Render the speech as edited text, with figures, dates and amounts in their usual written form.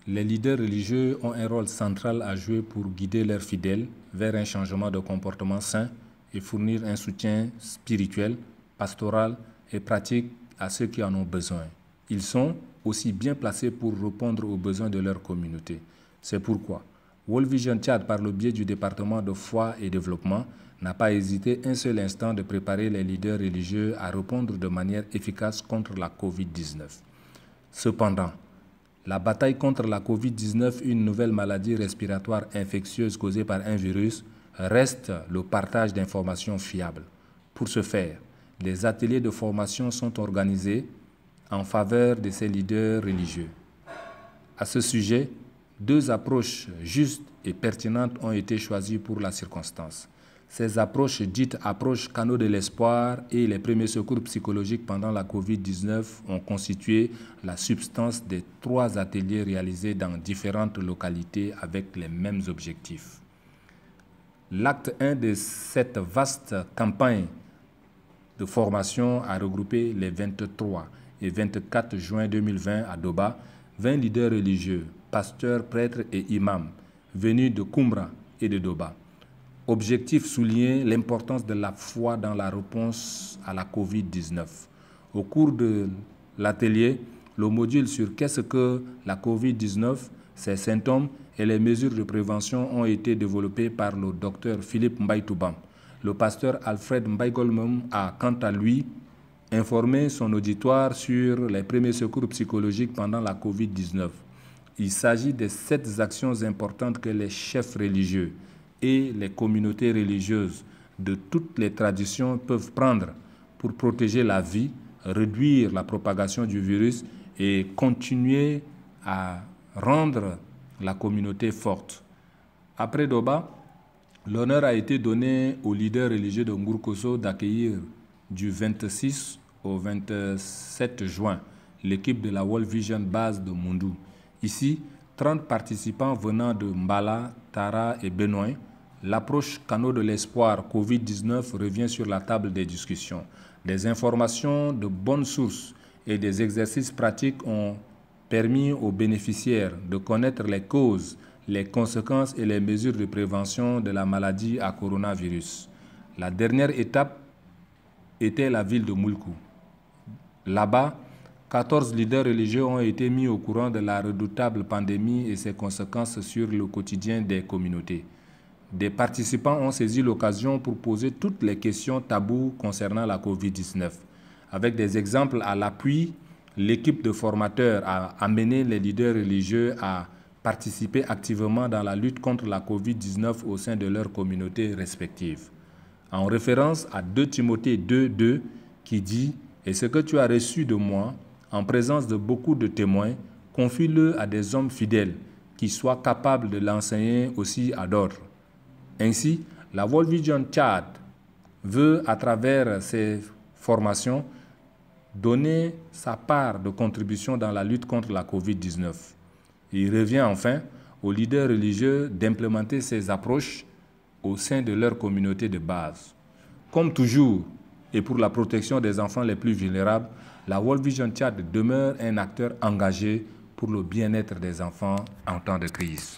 Les leaders religieux ont un rôle central à jouer pour guider leurs fidèles vers un changement de comportement sain et fournir un soutien spirituel, pastoral et pratique à ceux qui en ont besoin. Ils sont aussi bien placés pour répondre aux besoins de leur communauté. C'est pourquoi World Vision Tchad, par le biais du département de foi et développement, n'a pas hésité un seul instant de préparer les leaders religieux à répondre de manière efficace contre la COVID-19. Cependant, la bataille contre la COVID-19, une nouvelle maladie respiratoire infectieuse causée par un virus, reste le partage d'informations fiables. Pour ce faire, des ateliers de formation sont organisés en faveur de ces leaders religieux. À ce sujet, 2 approches justes et pertinentes ont été choisies pour la circonstance. Ces approches dites approches canaux de l'espoir et les premiers secours psychologiques pendant la COVID-19 ont constitué la substance des 3 ateliers réalisés dans différentes localités avec les mêmes objectifs. L'acte 1 de cette vaste campagne de formation a regroupé les 23 et 24 juin 2020 à Doba, 20 leaders religieux, pasteurs, prêtres et imams venus de Koumbra et de Doba. Objectif souligner l'importance de la foi dans la réponse à la COVID-19. Au cours de l'atelier, le module sur qu'est-ce que la COVID-19, ses symptômes et les mesures de prévention ont été développés par le docteur Philippe Mbaye-Toubam. Le pasteur Alfred Mbaye-Golmem a, quant à lui, informé son auditoire sur les premiers secours psychologiques pendant la COVID-19. Il s'agit de 7 actions importantes que les chefs religieux et les communautés religieuses de toutes les traditions peuvent prendre pour protéger la vie, réduire la propagation du virus et continuer à rendre la communauté forte. Après Doba, l'honneur a été donné aux leaders religieux de Ngourkosso d'accueillir du 26 au 27 juin l'équipe de la World Vision Base de Moundou. Ici, 30 participants venant de Mbala, Tara et Benoît. L'approche canaux de l'espoir COVID-19 revient sur la table des discussions. Des informations de bonnes sources et des exercices pratiques ont permis aux bénéficiaires de connaître les causes, les conséquences et les mesures de prévention de la maladie à coronavirus. La dernière étape était la ville de Moulkou. Là-bas, 14 leaders religieux ont été mis au courant de la redoutable pandémie et ses conséquences sur le quotidien des communautés. Des participants ont saisi l'occasion pour poser toutes les questions taboues concernant la COVID-19. Avec des exemples à l'appui, l'équipe de formateurs a amené les leaders religieux à participer activement dans la lutte contre la COVID-19 au sein de leurs communautés respectives. En référence à 2 Timothée 2:2 qui dit « Et ce que tu as reçu de moi, en présence de beaucoup de témoins, confie-le à des hommes fidèles qui soient capables de l'enseigner aussi à d'autres. » Ainsi, la World Vision Tchad veut, à travers ces formations, donner sa part de contribution dans la lutte contre la COVID-19. Il revient enfin aux leaders religieux d'implémenter ces approches au sein de leur communauté de base. Comme toujours, et pour la protection des enfants les plus vulnérables, la World Vision Tchad demeure un acteur engagé pour le bien-être des enfants en temps de crise.